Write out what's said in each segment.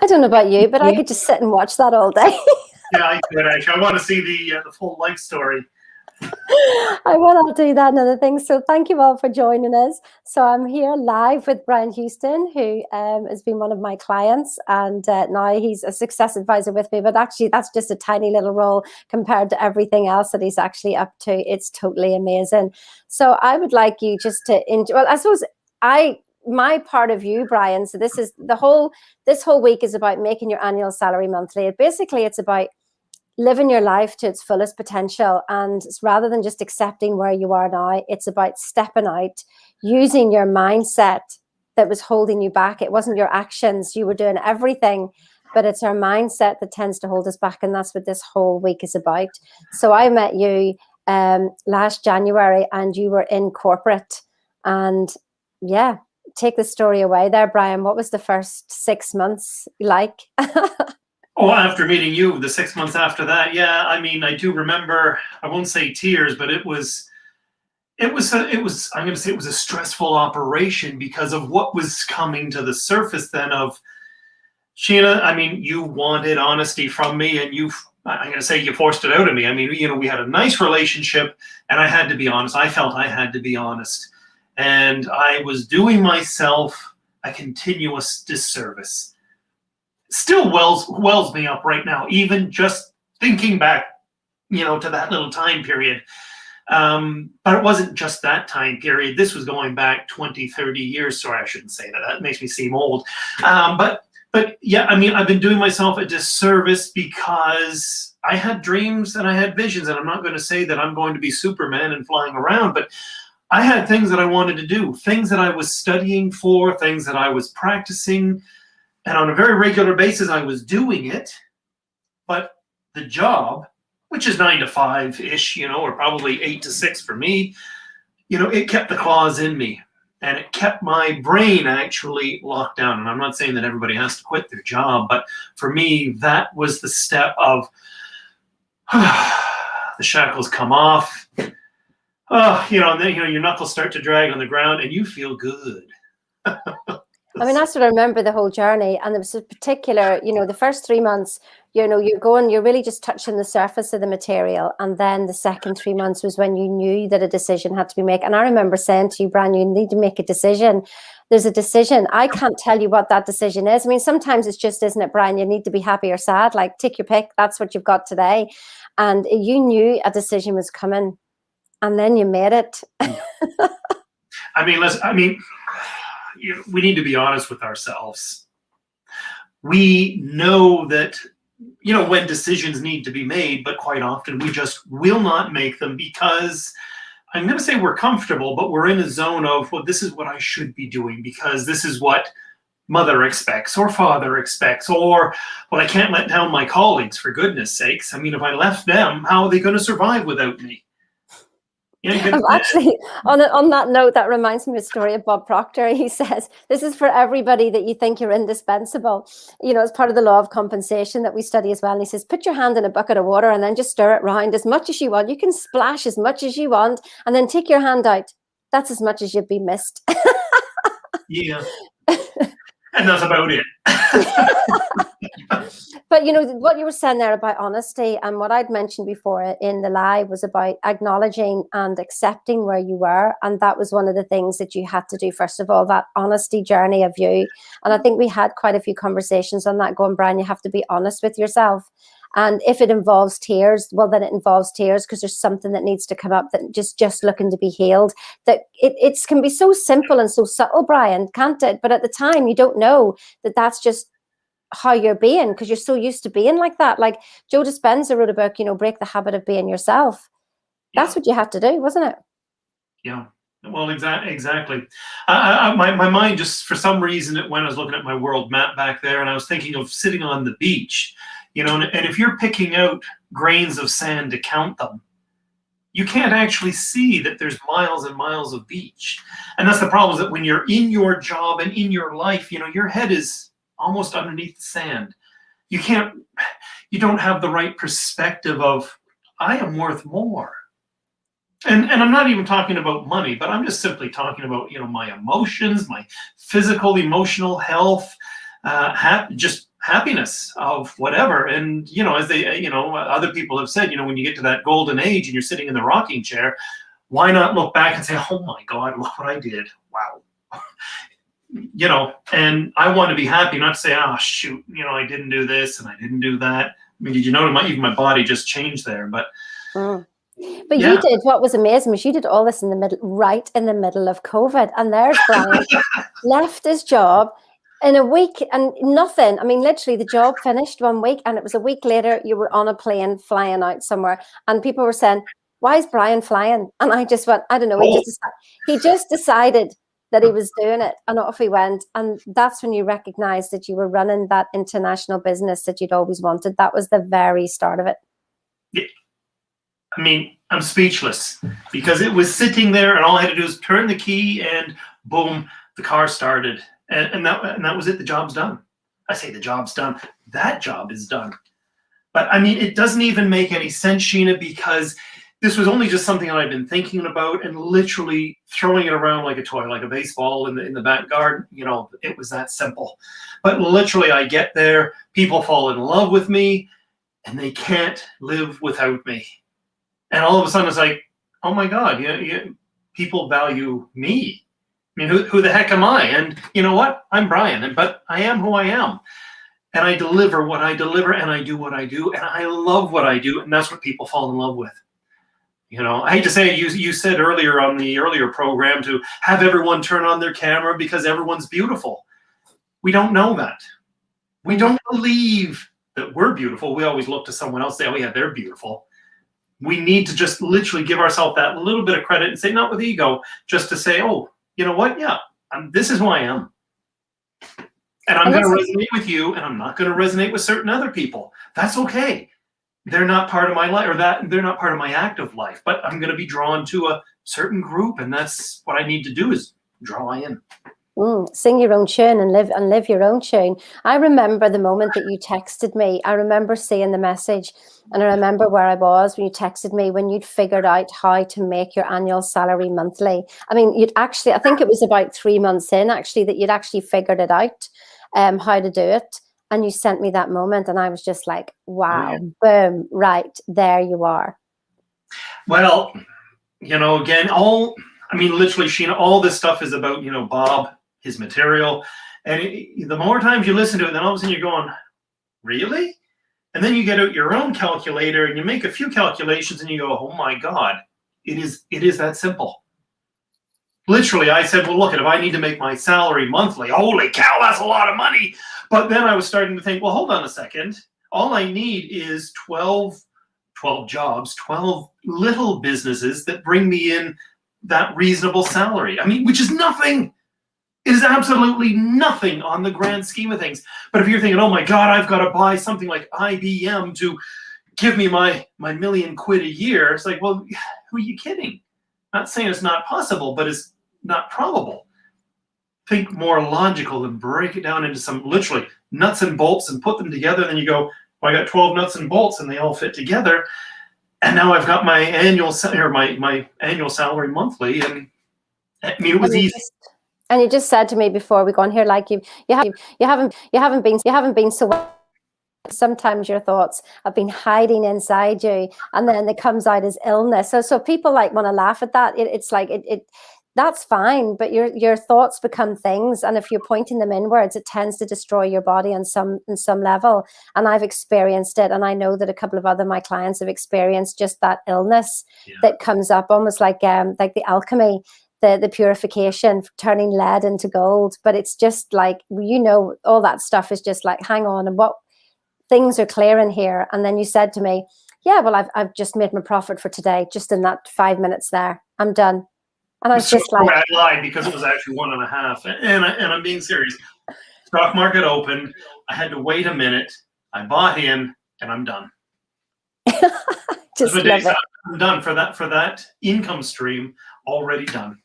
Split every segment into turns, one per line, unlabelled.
I don't know about you, but I could just sit and watch that all day.
Yeah, I could actually. I want to see the full life story.
I will. I'll do that and other things. So thank you all for joining us. So I'm here live with Brian Houston, who has been one of my clients, and now he's a success advisor with me. But actually, that's just a tiny little role compared to everything else that he's actually up to. It's totally amazing. So I would like you just to enjoy. Well, I suppose my part of you, Brian. So this whole week is about making your annual salary monthly. Basically, it's about living your life to its fullest potential. And rather than just accepting where you are now, it's about stepping out, using your mindset that was holding you back. It wasn't your actions. You were doing everything, but it's our mindset that tends to hold us back. And that's what this whole week is about. So I met you last January and you were in corporate. And yeah, take the story away there, Brian. What was the first 6 months like?
Oh, after meeting you, the 6 months after that, yeah. I mean, I do remember. I won't say tears, but it was. I'm going to say it was a stressful operation because of what was coming to the surface. Then of Sheena. I mean, you wanted honesty from me, and I'm going to say you forced it out of me. I mean, we had a nice relationship, and I had to be honest. I felt I had to be honest, and I was doing myself a continuous disservice. Still wells me up right now, even just thinking back, to that little time period. But it wasn't just that time period. This was going back 20, 30 years. Sorry, I shouldn't say that. That makes me seem old. But yeah, I mean, I've been doing myself a disservice because I had dreams and I had visions. And I'm not going to say that I'm going to be Superman and flying around, but I had things that I wanted to do, things that I was studying for, things that I was practicing. And on a very regular basis, I was doing it, but the job, which is 9 to 5-ish, or probably 8 to 6 for me, it kept the claws in me, and it kept my brain actually locked down. And I'm not saying that everybody has to quit their job, but for me, that was the step of the shackles come off. And then your knuckles start to drag on the ground, and you feel good.
I mean, that's what I remember the whole journey. And there was a particular, the first 3 months, you're really just touching the surface of the material. And then the second 3 months was when you knew that a decision had to be made. And I remember saying to you, Brian, you need to make a decision. There's a decision. I can't tell you what that decision is. I mean, sometimes it's just, isn't it, Brian? You need to be happy or sad. Like, take your pick. That's what you've got today. And you knew a decision was coming. And then you made it.
We need to be honest with ourselves. We know that, when decisions need to be made, but quite often we just will not make them because I'm going to say we're comfortable, but we're in a zone of, well, this is what I should be doing because this is what mother expects or father expects, or, well, I can't let down my colleagues, for goodness sakes. I mean, if I left them, how are they going to survive without me?
Actually, on that note, that reminds me of a story of Bob Proctor. He says, this is for everybody that you think you're indispensable. It's part of the law of compensation that we study as well. And he says, put your hand in a bucket of water and then just stir it round as much as you want. You can splash as much as you want and then take your hand out. That's as much as you'd be missed.
Yeah. And that's about it.
But what you were saying there about honesty, and what I'd mentioned before in the live was about acknowledging and accepting where you were. And that was one of the things that you had to do, first of all, that honesty journey of you. And I think we had quite a few conversations on that going, Brian, you have to be honest with yourself. And if it involves tears, well, then it involves tears because there's something that needs to come up that just looking to be healed. That it can be so simple and so subtle, Brian, can't it? But at the time, you don't know that that's just how you're being because you're so used to being like that. Like Joe Dispenza wrote a book, Break the Habit of Being Yourself. That's what you had to do, wasn't it?
Yeah. Well, exactly. My mind just, for some reason, when I was looking at my world map back there, and I was thinking of sitting on the beach, and if you're picking out grains of sand to count them, you can't actually see that there's miles and miles of beach. And that's the problem, is that when you're in your job and in your life, your head is almost underneath the sand. You don't have the right perspective of, I am worth more. And I'm not even talking about money, but I'm just simply talking about, my emotions, my physical, emotional health, just happiness, of whatever. And, as they, other people have said, when you get to that golden age and you're sitting in the rocking chair, why not look back and say, oh my God, look what I did. Wow. And I want to be happy, not say, oh shoot, I didn't do this and I didn't do that. I mean, did you know even my body just changed there? But
But you did, what was amazing was you did all this right in the middle of COVID. And there's Brian left his job in a week and nothing. I mean, literally the job finished 1 week and it was a week later you were on a plane flying out somewhere and people were saying, why is Brian flying? And I just went, I don't know. He just decided that he was doing it and off he went. And that's when you recognized that you were running that international business that you'd always wanted. That was the very start of it.
Yeah. I mean, I'm speechless because it was sitting there and all I had to do was turn the key and boom, the car started. And that was it. The job's done. I say the job's done. That job is done. But I mean, it doesn't even make any sense, Sheena, because this was only just something that I've been thinking about and literally throwing it around like a toy, like a baseball in the back garden. It was that simple. But literally, I get there, people fall in love with me, and they can't live without me. And all of a sudden, it's like, oh my God, people value me. I mean, who the heck am I? And you know what? I'm Brian, but I am who I am. And I deliver what I deliver, and I do what I do, and I love what I do, and that's what people fall in love with. I hate to say it, you said earlier on the earlier program to have everyone turn on their camera because everyone's beautiful. We don't know that. We don't believe that we're beautiful. We always look to someone else, say, oh yeah, they're beautiful. We need to just literally give ourselves that little bit of credit and say, not with ego, just to say, oh, you know what? Yeah, this is who I am. And I'm going to resonate with you, and I'm not going to resonate with certain other people. That's okay. They're not part of my life, or they're not part of my active life, but I'm going to be drawn to a certain group, and that's what I need to do is draw in.
Sing your own tune and live your own tune. I remember the moment that you texted me. I remember seeing the message, and I remember where I was when you texted me, when you'd figured out how to make your annual salary monthly. I mean, I think it was about 3 months in, actually, that you'd actually figured it out, how to do it. And you sent me that moment, and I was just like, wow, boom, right, there you are.
Well, again, literally, Sheena, all this stuff is about, Bob, his material. And the more times you listen to it, then all of a sudden you're going, really? And then you get out your own calculator and you make a few calculations and you go, oh my God, it is that simple. Literally, I said, well, look, if I need to make my salary monthly, holy cow, that's a lot of money. But then I was starting to think, well, hold on a second. All I need is 12 jobs, 12 little businesses that bring me in that reasonable salary. I mean, which is nothing. It is absolutely nothing on the grand scheme of things. But if you're thinking, oh my God, I've got to buy something like IBM to give me my $1 million a year, it's like, well, who are you kidding? Not saying it's not possible, but it's not probable. Think more logical and break it down into some literally nuts and bolts and put them together. And then you go, well, I got 12 nuts and bolts and they all fit together. And now I've got my annual my annual salary monthly. And I mean, it was easy.
And you just said to me before we go on here, like you haven't been so well. Sometimes your thoughts have been hiding inside you, and then it comes out as illness. So people want to laugh at that. It's like that's fine, but your thoughts become things, and if you're pointing them inwards, it tends to destroy your body on some level. And I've experienced it, and I know that a couple of other my clients have experienced just that illness that comes up, almost like the alchemy. The purification, turning lead into gold. But it's just like, all that stuff is just like, hang on, and what things are clearing here. And then you said to me, yeah, well, I've just made my profit for today, just in that 5 minutes there. I'm done. And I was just like,
I lied because it was actually 1.5. And I'm being serious. Stock market opened. I had to wait a minute. I bought in, and I'm done.
Just love it.
I'm done for that income stream. Already done.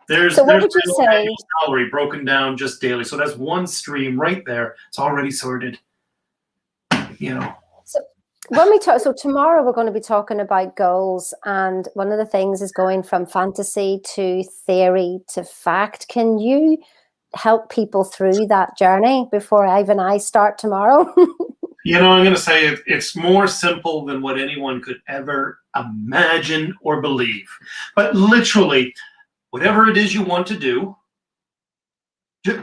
There's
what would you say?
Salary broken down just daily. So that's one stream right there. It's already sorted.
So when we talk, so tomorrow we're going to be talking about goals, and one of the things is going from fantasy to theory to fact. Can you help people through that journey before even I start tomorrow?
I'm going to say it's more simple than what anyone could ever imagine or believe. But literally, whatever it is you want to do,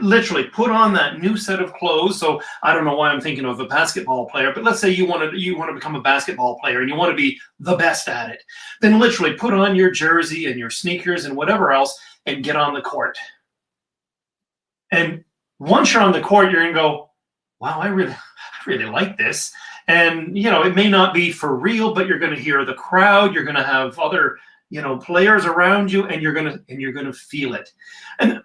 literally put on that new set of clothes. So I don't know why I'm thinking of a basketball player, but let's say you want to become a basketball player and you want to be the best at it. Then literally put on your jersey and your sneakers and whatever else and get on the court. And once you're on the court, you're going to go, wow, I really like this. And, it may not be for real, but you're going to hear the crowd. You're going to have other, players around you, and you're going to feel it. And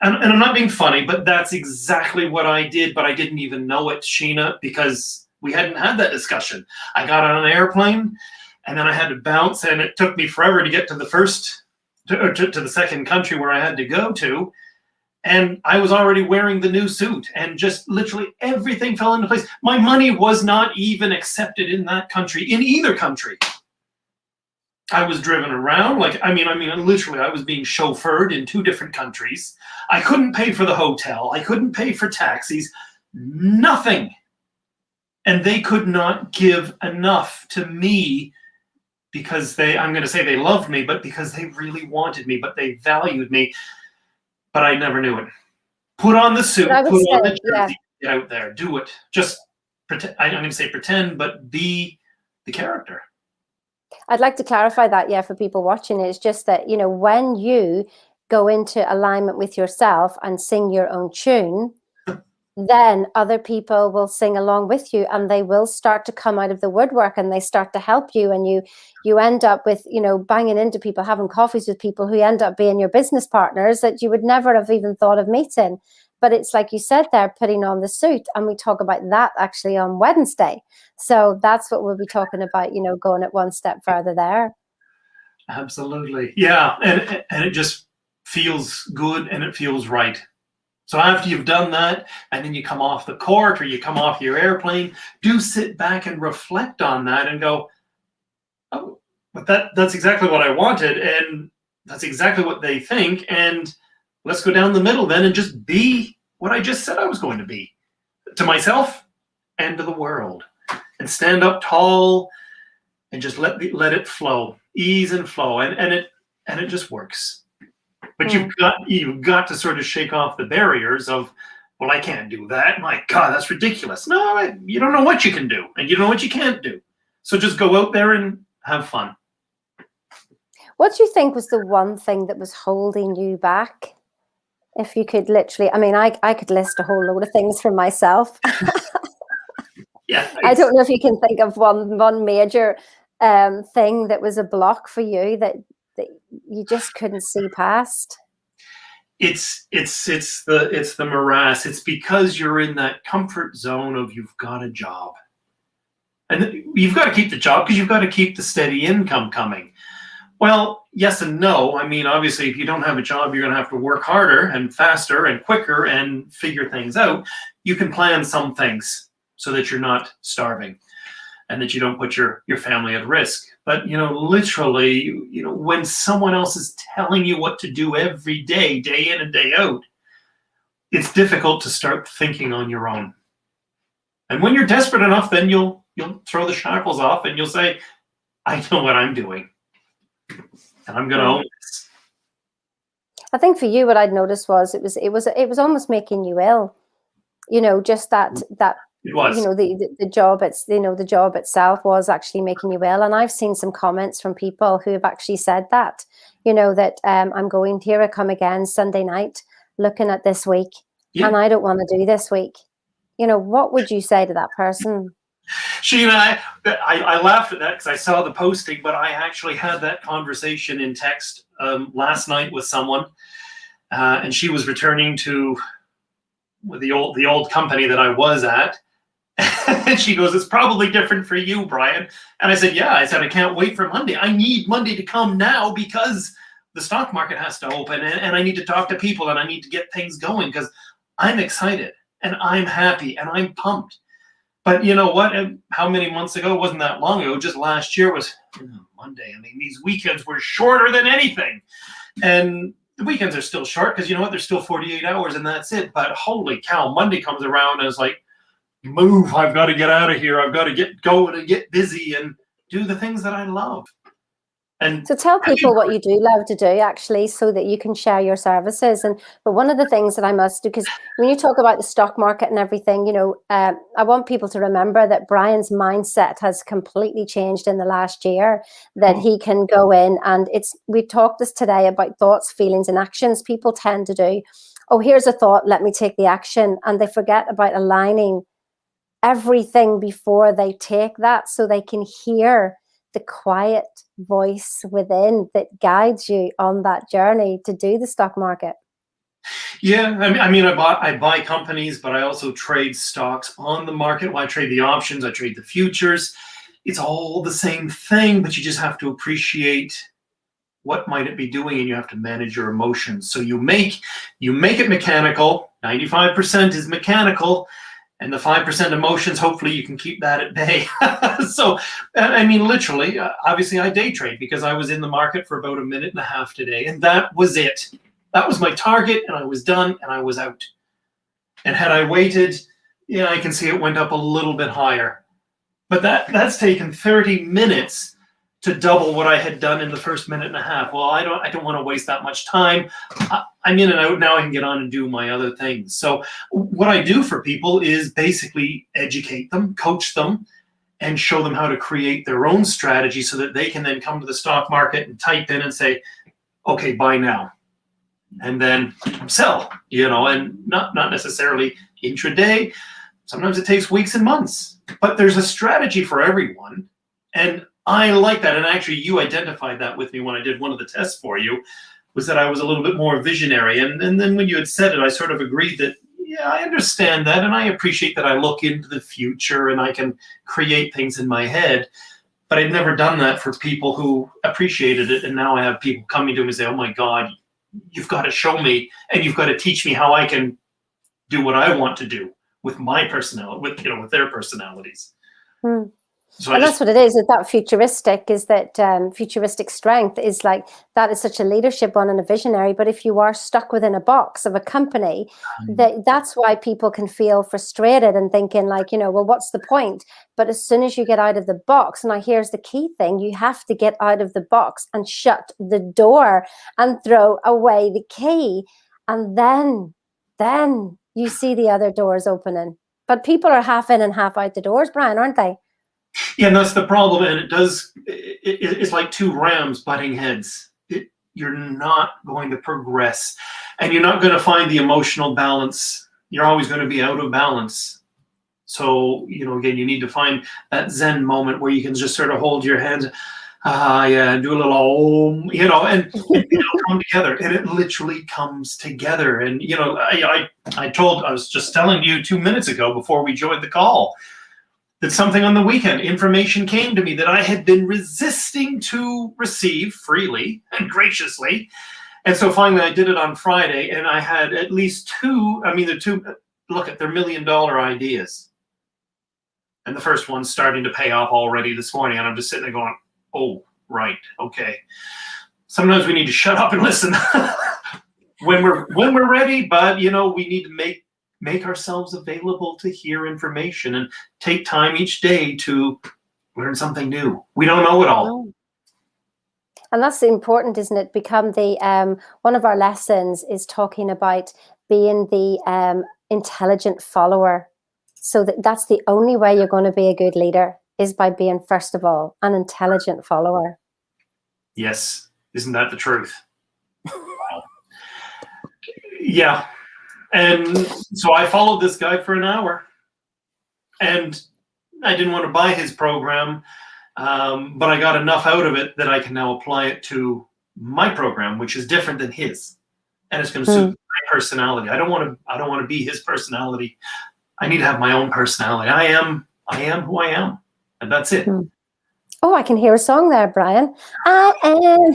I'm not being funny, but that's exactly what I did. But I didn't even know it, Sheena, because we hadn't had that discussion. I got on an airplane, and then I had to bounce, and it took me forever to get to the second country where I had to go to. And I was already wearing the new suit, and just literally everything fell into place. My money was not even accepted in that country, in either country. I was driven around, literally I was being chauffeured in 2 different countries. I couldn't pay for the hotel. I couldn't pay for taxis, nothing. And they could not give enough to me because I'm going to say they loved me, but because they really wanted me, but they valued me. But I never knew it. Put on the suit, put on the jersey, get out there, do it. Just pretend. I'm going to say pretend, but be the character.
I'd like to clarify that, for people watching. It's just that, when you go into alignment with yourself and sing your own tune, then other people will sing along with you, and they will start to come out of the woodwork, and they start to help you, and you end up with, banging into people, having coffees with people who end up being your business partners that you would never have even thought of meeting. But it's like you said there, putting on the suit, and we talk about that actually on Wednesday. So that's what we'll be talking about, going it one step further there.
Absolutely. Yeah. And it just feels good, and it feels right. So after you've done that, and then you come off the court or you come off your airplane, do sit back and reflect on that and go, oh, but that's exactly what I wanted, and that's exactly what they think, and let's go down the middle then and just be what I just said I was going to be, to myself and to the world, and stand up tall and just let it flow, ease and flow, and it just works. But you've got to sort of shake off the barriers of, well, I can't do that. My God, that's ridiculous. No, you don't know what you can do, and you don't know what you can't do. So just go out there and have fun.
What do you think was the one thing that was holding you back? If you could literally, I could list a whole load of things for myself.
Yeah.
I don't know if you can think of one major thing that was a block for you that you just couldn't see past.
It's the morass. It's because you're in that comfort zone of, you've got a job, and you've got to keep the job because you've got to keep the steady income coming. Well, yes and no. Obviously, if you don't have a job, you're going to have to work harder and faster and quicker and figure things out. You can plan some things so that you're not starving and that you don't put your family at risk. But, literally, when someone else is telling you what to do every day, day in and day out, it's difficult to start thinking on your own. And when you're desperate enough, then you'll throw the shackles off and you'll say, I know what I'm doing, and I'm going to own this.
I think for you, what I'd noticed was it was almost making you ill. Just that
it was.
The job, the job itself was actually making you ill. And I've seen some comments from people who have actually said that, that I'm going here, I come again Sunday night, looking at this week, and I don't want to do this week. What would you say to that person?
Sheena, I laughed at that because I saw the posting, but I actually had that conversation in text last night with someone, and she was returning to the old company that I was at. And she goes, it's probably different for you, Brian. And I said, yeah. I said, I can't wait for Monday. I need Monday to come now because the stock market has to open, and I need to talk to people, and I need to get things going because I'm excited and I'm happy and I'm pumped. But you know what? How many months ago? It wasn't that long ago. Just last year was Monday. These weekends were shorter than anything. And The weekends are still short because you know what? There's still 48 hours and that's it. But holy cow, Monday comes around and it's like, move, I've got to get out of here. I've got to get going and get busy and do the things that I love. And
so tell people what you do love to do, actually, so that you can share your services. But one of the things that I must do, because when you talk about the stock market and everything, I want people to remember that Brian's mindset has completely changed in the last year, that he can go in and we talked this today about thoughts, feelings, and actions. People tend to do, oh, here's a thought, let me take the action. And they forget about aligning everything before they take that, so they can hear the quiet voice within that guides you on that journey to do the stock market.
Yeah, I buy companies, but I also trade stocks on the market. Well, I trade the options, I trade the futures. It's all the same thing, but you just have to appreciate what might it be doing, and you have to manage your emotions. So you make it mechanical. 95% is mechanical, and the 5% emotions, hopefully you can keep that at bay. So, literally, obviously I day trade because I was in the market for about a minute and a half today, and that was it. That was my target, and I was done, and I was out. And had I waited, yeah, I can see it went up a little bit higher. But that's taken 30 minutes to double what I had done in the first minute and a half. Well, I don't want to waste that much time. I'm in and out now. I can get on and do my other things. So what I do for people is basically educate them, coach them, and show them how to create their own strategy so that they can then come to the stock market and type in and say, okay, buy now. And then sell, and not necessarily intraday. Sometimes it takes weeks and months, but there's a strategy for everyone. And I like that. And actually, you identified that with me when I did one of the tests for you, was that I was a little bit more visionary. And then when you had said it, I sort of agreed that, yeah, I understand that. And I appreciate that I look into the future and I can create things in my head. But I'd never done that for people who appreciated it. And now I have people coming to me and say, oh, my God, you've got to show me and you've got to teach me how I can do what I want to do with my personality, with their personalities. So
and that's what it is. That futuristic strength is like, that is such a leadership one and a visionary. But if you are stuck within a box of a company, that's why people can feel frustrated and thinking like, well, what's the point? But as soon as you get out of the box, now here's the key thing, you have to get out of the box and shut the door and throw away the key. And then you see the other doors opening. But people are half in and half out the doors, Brian, aren't they?
Yeah, and that's the problem. And it's like two rams butting heads. You're not going to progress, and you're not going to find the emotional balance. You're always going to be out of balance. So, again, you need to find that Zen moment where you can just sort of hold your hands, do a little, and it'll come together. And it literally comes together. And, I was just telling you 2 minutes ago before we joined the call, that something on the weekend, information came to me that I had been resisting to receive freely and graciously. And so finally I did it on Friday, and I had at least two, they're $1 million ideas. And the first one's starting to pay off already this morning. And I'm just sitting there going, oh, right, okay. Sometimes we need to shut up and listen when we're ready, but we need to make ourselves available to hear information and take time each day to learn something new. We don't know it all.
And that's important, isn't it? Become the one of our lessons is talking about being the intelligent follower. So that's the only way you're going to be a good leader, is by being, first of all, an intelligent follower.
Yes. Isn't that the truth? Wow. Yeah. And so I followed this guy for an hour, and I didn't want to buy his program, but I got enough out of it that I can now apply it to my program, which is different than his, and it's going to suit my personality. I don't want to be his personality. I need to have my own personality. I am who I am, and that's it.
Oh, I can hear a song there, Brian. I am.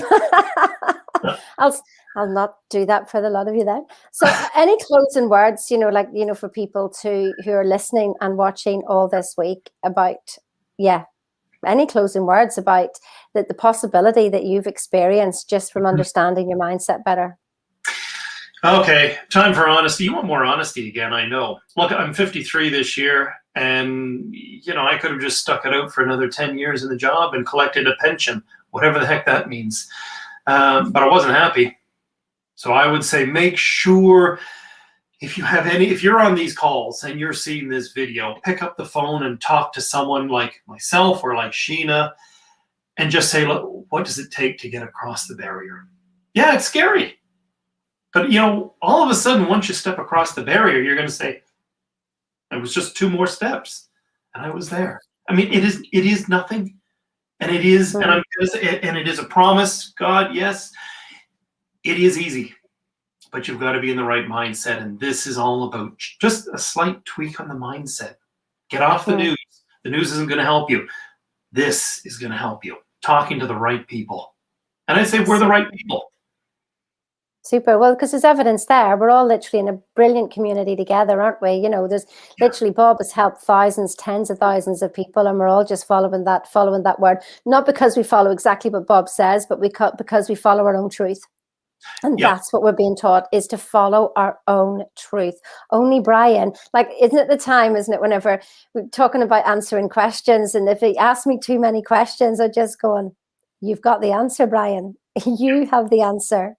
I'll not do that for the lot of you then. So any closing words, for people who are listening and watching all this week about, any closing words about the possibility that you've experienced just from understanding your mindset better?
Okay, time for honesty. You want more honesty again, I know. Look, I'm 53 this year, and I could have just stuck it out for another 10 years in the job and collected a pension, whatever the heck that means. But I wasn't happy. So I would say make sure if you're on these calls and you're seeing this video, pick up the phone and talk to someone like myself or like Sheena and just say, look, what does it take to get across the barrier? Yeah, it's scary. But all of a sudden, once you step across the barrier, you're going to say, it was just 2 more steps, and I was there. I mean, it is nothing, and it is, and it is a promise, God. Yes, it is easy, but you've got to be in the right mindset, and this is all about just a slight tweak on the mindset. Get off the news. The news isn't going to help you. This is going to help you. Talking to the right people, and I say we're the right people.
Super. Well, because there's evidence there. We're all literally in a brilliant community together, aren't we? There's literally Bob has helped thousands, tens of thousands of people, and we're all just following that word. Not because we follow exactly what Bob says, but because we follow our own truth. And that's what we're being taught, is to follow our own truth. Only Brian, isn't it the time, isn't it, whenever we're talking about answering questions, and if he asks me too many questions, I'm just going, you've got the answer, Brian. You have the answer.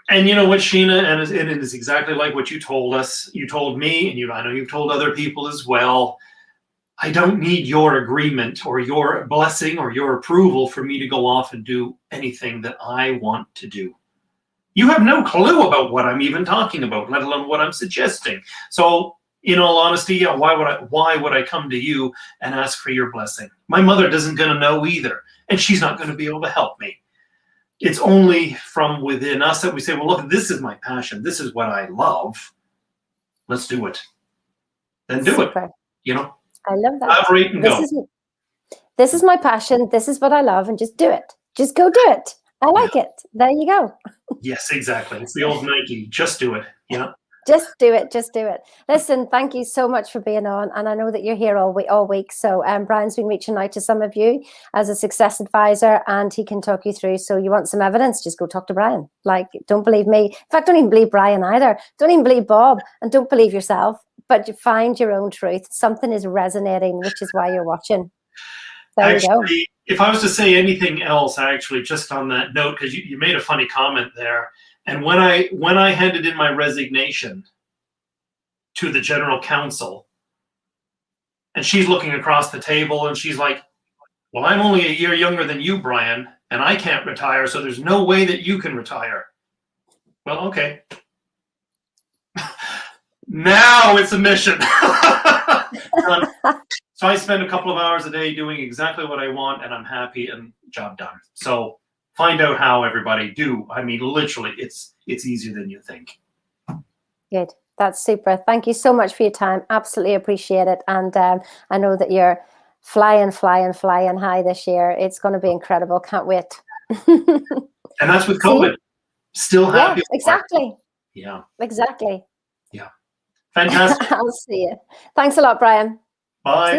And you know what, Sheena, and it is exactly like what you told us. You told me, and I know you've told other people as well. I don't need your agreement or your blessing or your approval for me to go off and do anything that I want to do. You have no clue about what I'm even talking about, let alone what I'm suggesting. So, in all honesty, why would I come to you and ask for your blessing? My mother isn't going to know either, and she's not going to be able to help me. It's only from within us that we say, well, look, this is my passion. This is what I love. Let's do it. Then do it.
I love that.
Collaborate and go.
This is my passion. This is what I love, and just do it. Just go do it. I like it. There you go.
Yes, exactly. It's the old Nike. Just do it.
Just do it. Just do it. Listen, thank you so much for being on. And I know that you're here all week. So Brian's been reaching out to some of you as a success advisor, and he can talk you through. So you want some evidence, just go talk to Brian. Don't believe me. In fact, don't even believe Brian either. Don't even believe Bob, and don't believe yourself. But you find your own truth. Something is resonating, which is why you're watching. There you go.
If I was to say anything else, just on that note, because you made a funny comment there. And when I handed in my resignation to the general counsel, and she's looking across the table and she's like, well, I'm only a year younger than you, Brian, and I can't retire, so there's no way that you can retire. Well, okay. Now it's a mission. So I spend a couple of hours a day doing exactly what I want, and I'm happy, and job done. So find out how, everybody. Do. I mean, literally, it's easier than you think.
Good. That's super. Thank you so much for your time. Absolutely appreciate it. And I know that you're flying high this year. It's going to be incredible. Can't wait.
And that's with COVID. Still happy.
Yeah, exactly.
Yeah.
Exactly.
Yeah. Fantastic.
I'll see you. Thanks a lot, Brian.
Bye.